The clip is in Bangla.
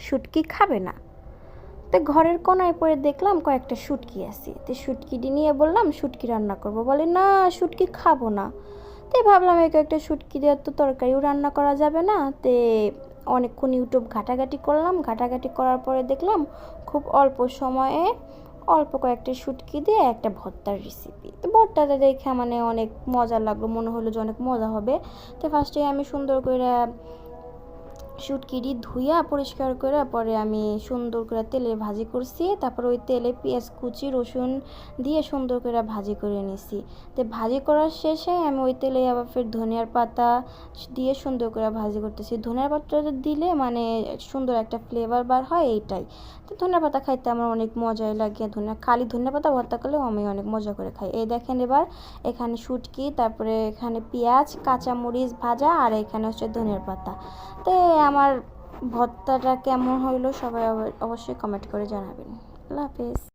শুটকি খাবে না। তো ঘরের কোনায় পড়ে দেখলাম কয়েকটা শুটকি আছে, তো শুটকিটি নিয়ে বললাম শুটকি রান্না করব, বলে না শুটকি খাবো না। তাই ভাবলাম এই কয়েকটা শুটকি দিয়ে তো তরকারিও রান্না করা যাবে না। তে অনেকক্ষণ ইউটিউব ঘাটাঘাটি করলাম, ঘাটাঘাটি করার পরে দেখলাম খুব অল্প সময়ে অল্প কয়েকটা শুটকি দিয়ে একটা ভর্তার রেসিপি। তো ভর্তাটা দেখে মানে অনেক মজা লাগলো, মনে হলো যে অনেক মজা হবে। তো ফার্স্টে আমি সুন্দর করে শুটকিটি ধুইয়া পরিষ্কার করে পরে আমি সুন্দর করে তেলে ভাজি করছি। তারপর ওই তেলে পেঁয়াজ কুচি রসুন দিয়ে সুন্দর করে ভাজি করে নিছি। তো ভাজি করার শেষে আমি ওই তেলে আবার ফের ধনিয়ার পাতা দিয়ে সুন্দর করে ভাজি করতেছি। ধনিয়ার পাতাটা দিলে মানে সুন্দর একটা ফ্লেভার বার হয়, এইটাই। তো ধনিয়া পাতা খাইতে আমার অনেক মজাই লাগে, খালি ধনিয়া পাতা ভর্তা করলেও আমি অনেক মজা করে খাই। এই দেখেন এবার এখানে শুটকি, তারপরে এখানে পেঁয়াজ কাঁচামরিচ ভাজা, আর এখানে হচ্ছে ধনিয়ার পাতা। তো আমার ভর্তাটা কেমন হইলো সবাই অবশ্যই কমেন্ট করে জানাবেন। আল্লাহ হাফেজ।